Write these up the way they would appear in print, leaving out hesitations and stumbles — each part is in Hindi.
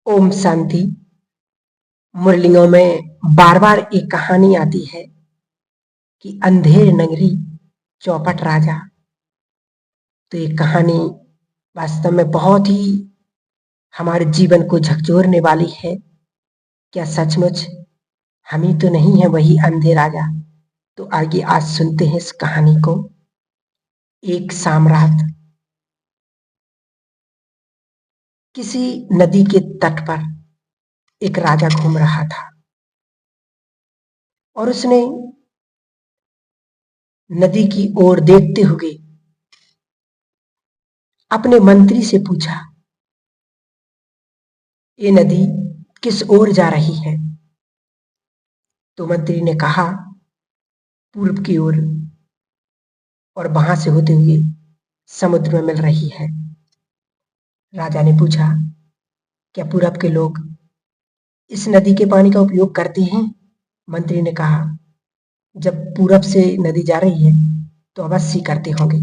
ओम शांति। मुरलियों में बार बार एक कहानी आती है कि अंधेर नगरी चौपट राजा। तो ये कहानी वास्तव में बहुत ही हमारे जीवन को झकझोरने वाली है। क्या सचमुच हम ही तो नहीं है वही अंधे राजा? तो आगे आज सुनते हैं इस कहानी को। एक साम्राट किसी नदी के तट पर एक राजा घूम रहा था और उसने नदी की ओर देखते हुए अपने मंत्री से पूछा, ये नदी किस ओर जा रही है? तो मंत्री ने कहा, पूर्व की ओर, और वहां से होते हुए समुद्र में मिल रही है। राजा ने पूछा, क्या पूरब के लोग इस नदी के पानी का उपयोग करते हैं? मंत्री ने कहा, जब पूरब से नदी जा रही है तो अवश्य करते होंगे।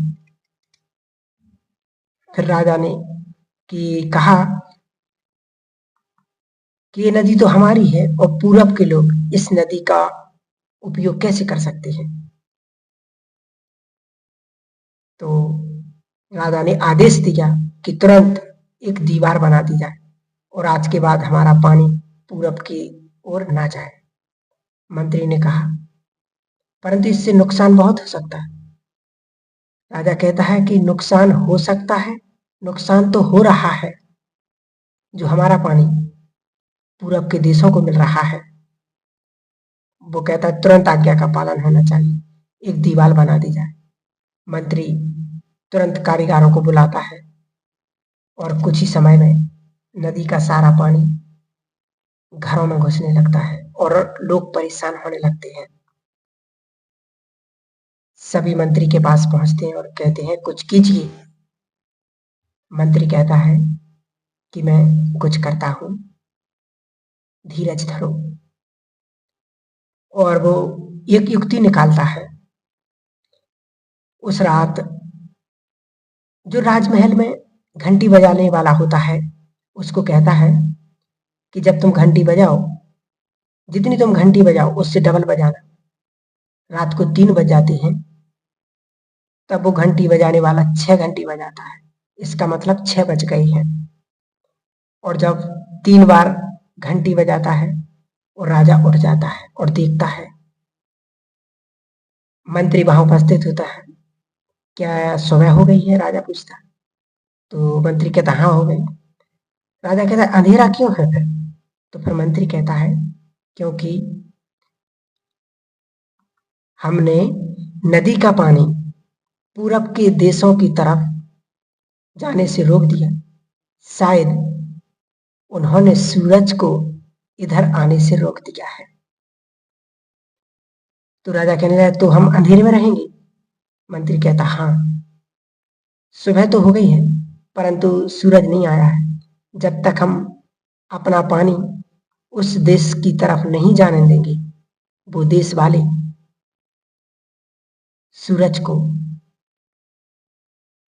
फिर राजा ने कहा कि ये नदी तो हमारी है और पूरब के लोग इस नदी का उपयोग कैसे कर सकते हैं? तो राजा ने आदेश दिया कि तुरंत एक दीवार बना दी जाए और आज के बाद हमारा पानी पूरब की ओर ना जाए। मंत्री ने कहा, परंतु इससे नुकसान बहुत हो सकता है। राजा कहता है कि नुकसान हो सकता है, नुकसान तो हो रहा है। जो हमारा पानी पूरब के देशों को मिल रहा है, वो कहता है तुरंत आज्ञा का पालन होना चाहिए, एक दीवार बना दी जाए। मंत्री तुरंत कारीगरों को बुलाता है और कुछ ही समय में नदी का सारा पानी घरों में घुसने लगता है और लोग परेशान होने लगते हैं। सभी मंत्री के पास पहुंचते हैं और कहते हैं, कुछ कीजिए। मंत्री कहता है कि मैं कुछ करता हूं, धीरज धरो। और वो एक युक्ति निकालता है। उस रात जो राजमहल में घंटी बजाने वाला होता है, उसको कहता है कि जब तुम घंटी बजाओ, जितनी तुम घंटी बजाओ उससे डबल बजाना। रात को 3 बज जाते हैं, तब वो घंटी बजाने वाला 6 घंटी बजाता है। इसका मतलब 6 बज गई है। और जब 3 बार घंटी बजाता है और राजा उठ जाता है और देखता है, मंत्री वहां उपस्थित होता है। क्या सुबह हो गई है? राजा पूछता। तो मंत्री कहता, हाँ हो गई। राजा कहता, अंधेरा क्यों है फिर? तो फिर मंत्री कहता है, क्योंकि हमने नदी का पानी पूरब के देशों की तरफ जाने से रोक दिया। शायद उन्होंने सूरज को इधर आने से रोक दिया है। तो राजा कहने लगा, तो हम अंधेरे में रहेंगे? मंत्री कहता, हाँ, सुबह तो हो गई है परंतु सूरज नहीं आया है। जब तक हम अपना पानी उस देश की तरफ नहीं जाने देंगे, वो देश वाले सूरज को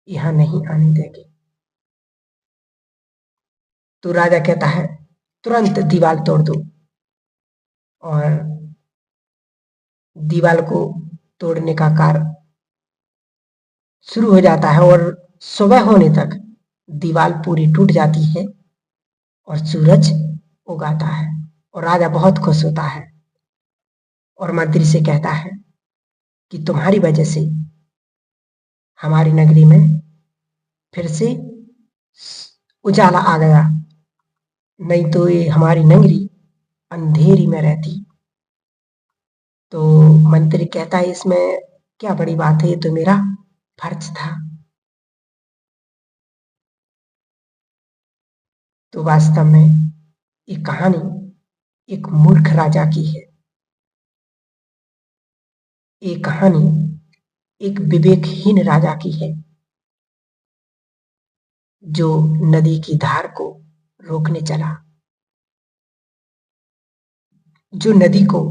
यहां नहीं आने देंगे। तो राजा कहता है, तुरंत दीवार तोड़ दो। और दीवार को तोड़ने का कार्य शुरू हो जाता है और सुबह होने तक दीवार पूरी टूट जाती है और सूरज उगाता है और राजा बहुत खुश होता है और मंत्री से कहता है कि तुम्हारी वजह से हमारी नगरी में फिर से उजाला आ गया, नहीं तो ये हमारी नगरी अंधेरी में रहती। तो मंत्री कहता है, इसमें क्या बड़ी बात है, ये तो मेरा फर्ज था। तो वास्तव में ये कहानी एक मूर्ख राजा की है। ये कहानी एक विवेकहीन राजा की है, जो नदी की धार को रोकने चला, जो नदी को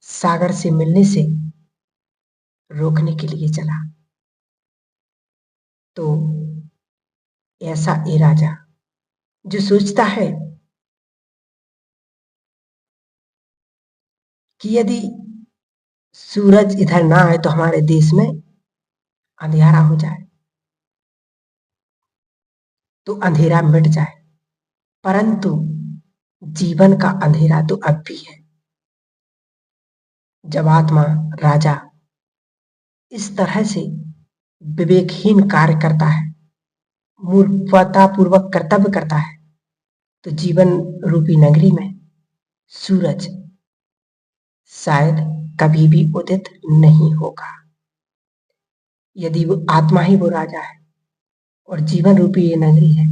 सागर से मिलने से रोकने के लिए चला। तो ऐसा ये राजा जो सोचता है कि यदि सूरज इधर ना आए तो हमारे देश में अंधेरा हो जाए, तो अंधेरा मिट जाए। परंतु जीवन का अंधेरा तो अब भी है। जब आत्मा राजा इस तरह से विवेकहीन कार्य करता है, मूर्खतापूर्वक कर्तव्य करता है, तो जीवन रूपी नगरी में सूरज शायद कभी भी उदित नहीं होगा। यदि वो आत्मा ही वो राजा है और जीवन रूपी ये नगरी है,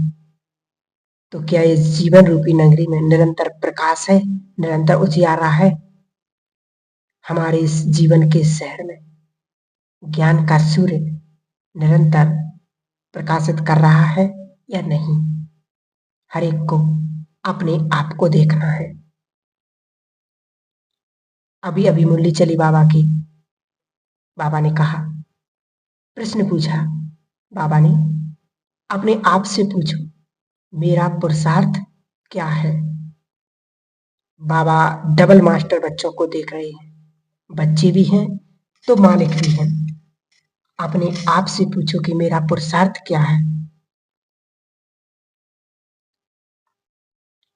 तो क्या इस जीवन रूपी नगरी में निरंतर प्रकाश है, निरंतर उजियारा है? हमारे इस जीवन के शहर में ज्ञान का सूर्य निरंतर प्रकाशित कर रहा है या नहीं? हर एक को अपने आप को देखना है। अभी अभी मुरली चली बाबा की, बाबा ने कहा, प्रश्न पूछा बाबा ने, अपने आप से पूछो मेरा पुरुषार्थ क्या है? बाबा डबल मास्टर बच्चों को देख रहे हैं, बच्चे भी हैं तो मालिक भी हैं। अपने आप से पूछो कि मेरा पुरुषार्थ क्या है?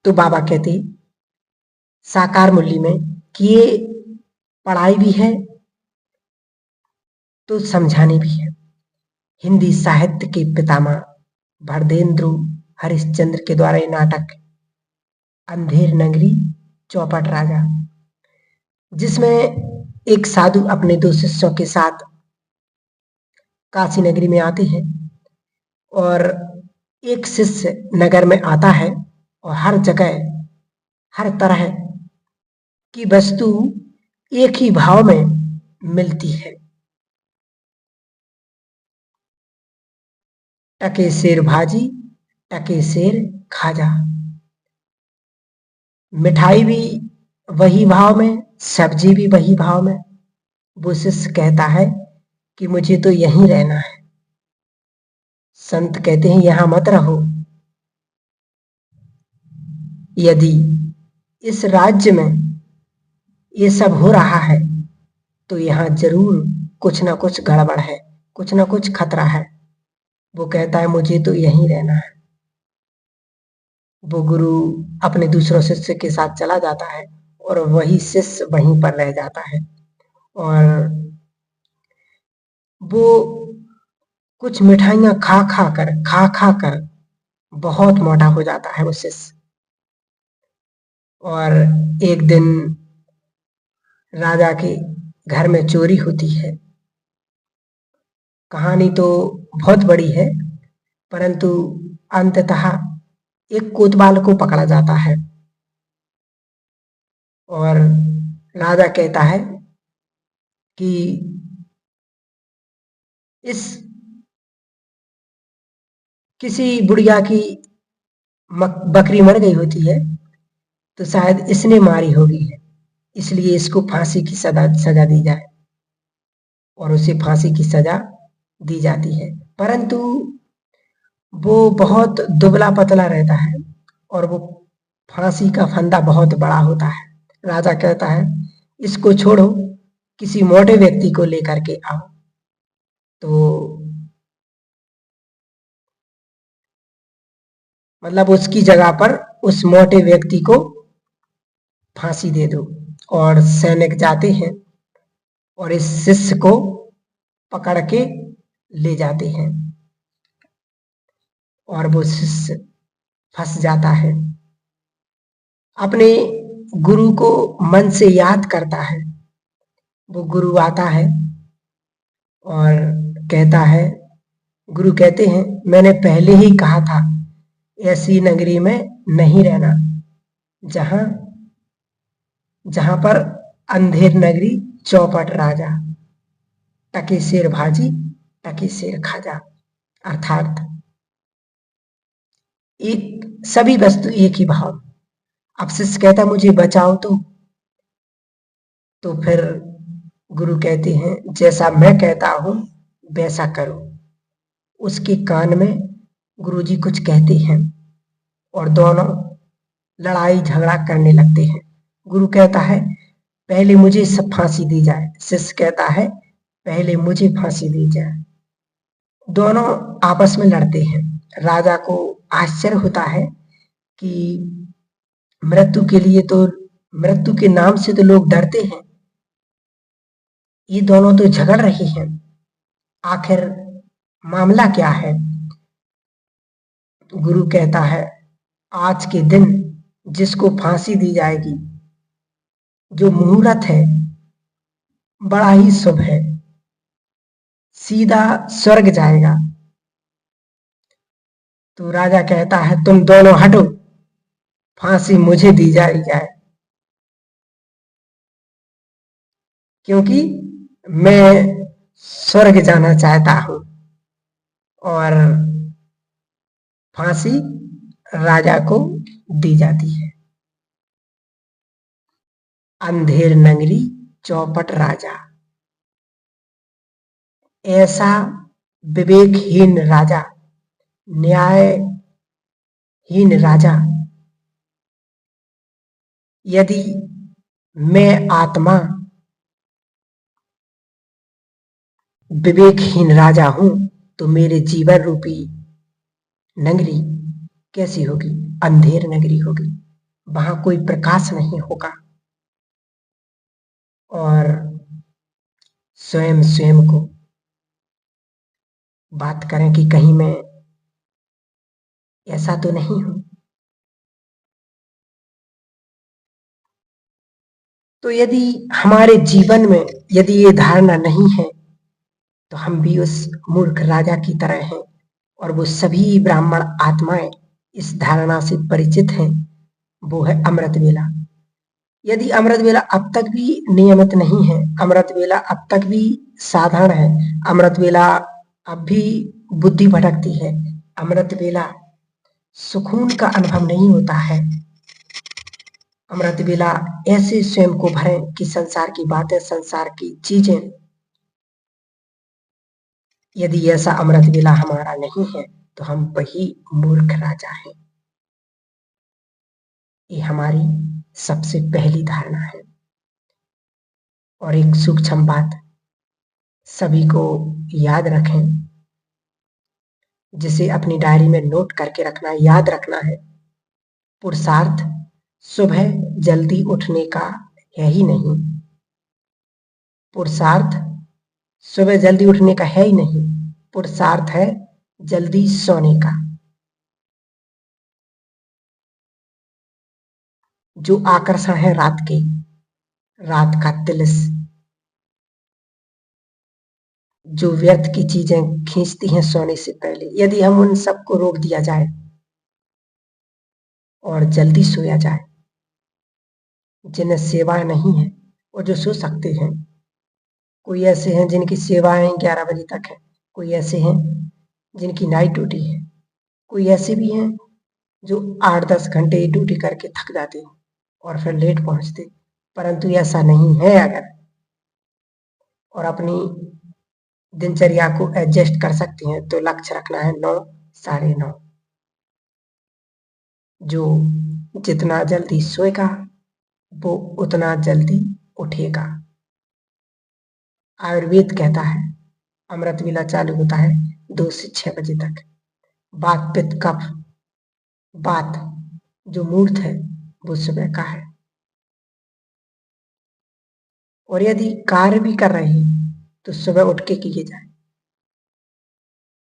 तो बाबा कहते साकार मुरली में कि ये पढ़ाई भी है तो समझाने भी है। हिंदी साहित्य के पितामह भरतेंदु हरिश्चंद्र के द्वारा ये नाटक अंधेर नगरी चौपट राजा, जिसमें एक साधु अपने 2 शिष्यों के साथ काशी नगरी में आते हैं और एक शिष्य नगर में आता है और हर जगह हर तरह की वस्तु एक ही भाव में मिलती है। टके सेर भाजी, टके सेर खाजा। मिठाई भी वही भाव में, सब्जी भी वही भाव में। वो शिष्य कहता है कि मुझे तो यहीं रहना है। संत कहते हैं यहां मत रहो। यदि इस राज्य में ये सब हो रहा है तो यहां जरूर कुछ ना कुछ गड़बड़ है, कुछ ना कुछ खतरा है। वो कहता है मुझे तो यहीं रहना है। वो गुरु अपने दूसरों शिष्य के साथ चला जाता है और वही शिष्य वहीं पर रह जाता है और वो कुछ मिठाइयां खा कर बहुत मोटा हो जाता है वो शिष्य। और एक दिन राजा के घर में चोरी होती है। कहानी तो बहुत बड़ी है, परंतु अंततः एक कोतवाल को पकड़ा जाता है और राजा कहता है कि इस किसी बुढ़िया की बकरी मर गई होती है तो शायद इसने मारी होगी, इसलिए इसको फांसी की सजा दी जाए और उसे फांसी की सजा दी जाती है। परंतु वो बहुत दुबला पतला रहता है और वो फांसी का फंदा बहुत बड़ा होता है। राजा कहता है इसको छोड़ो, किसी मोटे व्यक्ति को लेकर के आओ। तो मतलब उसकी जगह पर उस मोटे व्यक्ति को फांसी दे दो। और सैनिक जाते हैं और इस शिष्य को पकड़ के ले जाते हैं और वो शिष्य फंस जाता है। अपने गुरु को मन से याद करता है। वो गुरु आता है और कहता है, गुरु कहते हैं मैंने पहले ही कहा था ऐसी नगरी में नहीं रहना जहां जहां पर अंधेर नगरी चौपट राजा, टके शेर भाजी टके शेर खाजा। अर्थात एक सभी वस्तु एक ही भाव। अब शिष्य कहता मुझे बचाओ तो फिर गुरु कहते हैं जैसा मैं कहता हूं वैसा करो। उसके कान में गुरुजी कुछ कहते हैं और दोनों लड़ाई झगड़ा करने लगते हैं। गुरु कहता है पहले मुझे सब फांसी दी जाए। शिष्य कहता है पहले मुझे फांसी दी जाए। दोनों आपस में लड़ते हैं। राजा को आश्चर्य होता है कि मृत्यु के लिए तो, मृत्यु के नाम से तो लोग डरते हैं, ये दोनों तो झगड़ रहे हैं, आखिर मामला क्या है? गुरु कहता है आज के दिन जिसको फांसी दी जाएगी, जो मुहूर्त है बड़ा ही शुभ है, सीधा स्वर्ग जाएगा। तो राजा कहता है तुम दोनों हटो, फांसी मुझे दी जाए, क्योंकि मैं स्वर्ग जाना चाहता हूं। और फांसी राजा को दी जाती है। अंधेर नगरी चौपट राजा, ऐसा विवेकहीन राजा, न्यायहीन राजा, यदि मैं आत्मा विवेकहीन राजा हूं तो मेरे जीवन रूपी नगरी कैसी होगी? अंधेर नगरी होगी, वहां कोई प्रकाश नहीं होगा। और स्वयं स्वयं को बात करें कि कहीं मैं ऐसा तो नहीं हूं। तो यदि हमारे जीवन में यदि ये धारणा नहीं है तो हम भी उस मूर्ख राजा की तरह हैं। और वो सभी ब्राह्मण आत्माएं इस धारणा से परिचित हैं, वो है अमृत वेला। यदि अमृत वेला अब तक भी नियमित नहीं है, अमृत वेला अब तक भी साधारण है, अमृत वेला अब भी बुद्धि भटकती है, अमृत वेला सुकून का अनुभव नहीं होता है, अमृत वेला ऐसे स्वयं को भरें कि संसार की बातें, संसार की चीजें, यदि ऐसा अमृत वेला हमारा नहीं है तो हम वही मूर्ख राजा हैं। ये हमारी सबसे पहली धारणा है। और एक सूक्ष्म बात सभी को याद रखें, जिसे अपनी डायरी में नोट करके रखना, याद रखना है। पुरुषार्थ सुबह जल्दी उठने का है ही नहीं, पुरुषार्थ सुबह जल्दी उठने का है ही नहीं, पुरुषार्थ है जल्दी सोने का। जो आकर्षण है रात के, रात का तिलिस, जो व्यर्थ की चीजें खींचती हैं सोने से पहले, यदि हम उन सबको रोक दिया जाए और जल्दी सोया जाए, जिन्हें सेवा नहीं है और जो सो सकते हैं, कोई ऐसे हैं जिनकी सेवाएं 11 बजे तक है, कोई ऐसे हैं जिनकी नाइट ड्यूटी है, कोई ऐसे भी हैं जो 8-10 घंटे ड्यूटी करके थक जाते हैं और फिर लेट पहुंचते। परंतु ऐसा नहीं है अगर, और अपनी दिनचर्या को एडजस्ट कर सकते हैं तो लक्ष्य रखना है 9, 9:30। जो जितना जल्दी सोएगा वो उतना जल्दी उठेगा। आयुर्वेद कहता है अमृत वेला चालू होता है 2 से 6 बजे तक। वात पित्त कफ, वात जो मूर्त है वो सुबह का है। और यदि कार्य भी कर रहे हैं तो सुबह उठ के किए जाए,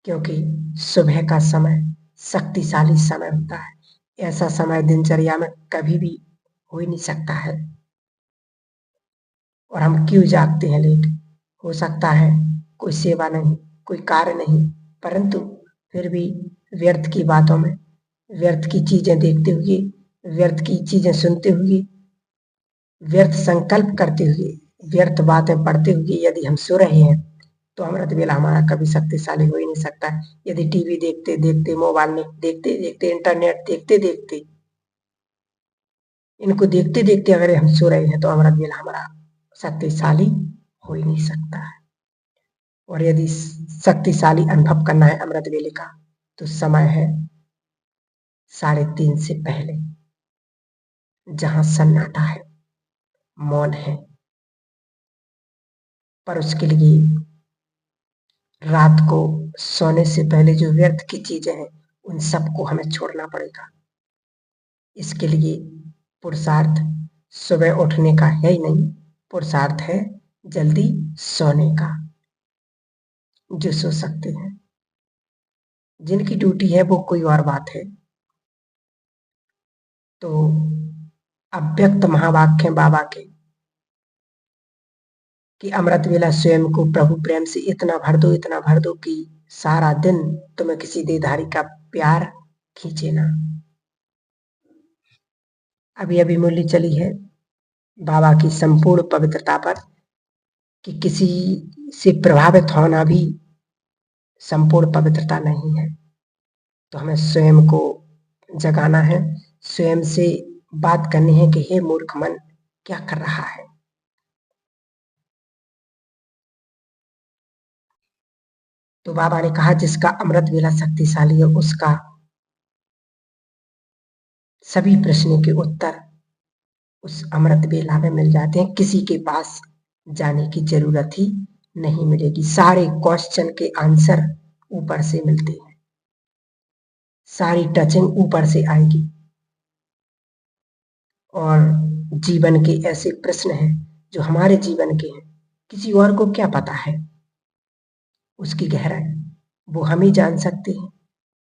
क्योंकि सुबह का समय शक्तिशाली समय होता है। ऐसा समय दिनचर्या में कभी भी हो ही नहीं सकता है। और हम क्यों जागते हैं लेट? हो सकता है कोई सेवा नहीं, कोई कार्य नहीं, परंतु फिर भी व्यर्थ की बातों में, व्यर्थ की चीजें देखते हुए, व्यर्थ की चीजें सुनते हुए, व्यर्थ संकल्प करते हुए, व्यर्थ बातें पढ़ते हुए यदि हम सो रहे हैं तो अमृत वेला हमारा कभी शक्तिशाली हो ही नहीं सकता। यदि टीवी देखते देखते, मोबाइल में देखते देखते, इंटरनेट देखते देखते, इनको देखते देखते अगर हम सो रहे हैं तो अमृत वेला हमारा शक्तिशाली हो ही नहीं सकता है। और यदि शक्तिशाली अनुभव करना है अमृत वेले का तो समय है 3:30 से पहले, जहां सन्नाटा है, मौन है, पर उसके लिए रात को सोने से पहले जो व्यर्थ की चीजें हैं उन सबको हमें छोड़ना पड़ेगा। इसके लिए पुरुषार्थ सुबह उठने का है ही नहीं, पुरुषार्थ है जल्दी सोने का। जो सो सकते हैं, जिनकी ड्यूटी है वो कोई और बात है। तो अव्यक्त महावाक्य बाबा के कि अमृत वेला स्वयं को प्रभु प्रेम से इतना भर दो कि सारा दिन तुम्हें किसी देहधारी का प्यार खींचे ना। अभी अभी मूल्य चली है बाबा की संपूर्ण पवित्रता पर कि किसी से प्रभावित होना भी संपूर्ण पवित्रता नहीं है। तो हमें स्वयं को जगाना है, स्वयं से बात करनी है कि हे मूर्ख मन क्या कर रहा है। तो बाबा ने कहा जिसका अमृत वेला शक्तिशाली है उसका सभी प्रश्नों के उत्तर उस अमृत वेला में मिल जाते हैं। किसी के पास जाने की जरूरत ही नहीं मिलेगी। सारे क्वेश्चन के आंसर ऊपर से मिलते हैं, सारी टचिंग ऊपर से आएगी। और जीवन के ऐसे प्रश्न हैं जो हमारे जीवन के हैं, किसी और को क्या पता है उसकी गहराई, वो हम ही जान सकते हैं।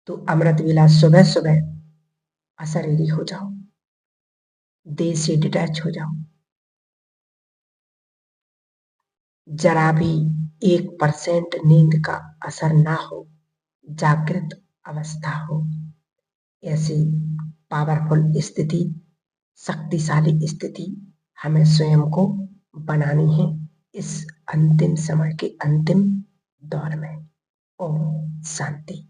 तो अमृत वेला सुबह सुबह अशरीरी हो जाओ, देह से डिटैच हो जाओ, जरा भी 1% नींद का असर ना हो, जागृत अवस्था हो। ऐसी पावरफुल स्थिति, शक्तिशाली स्थिति हमें स्वयं को बनानी है इस अंतिम समय के अंतिम दौर में। ओम शांति।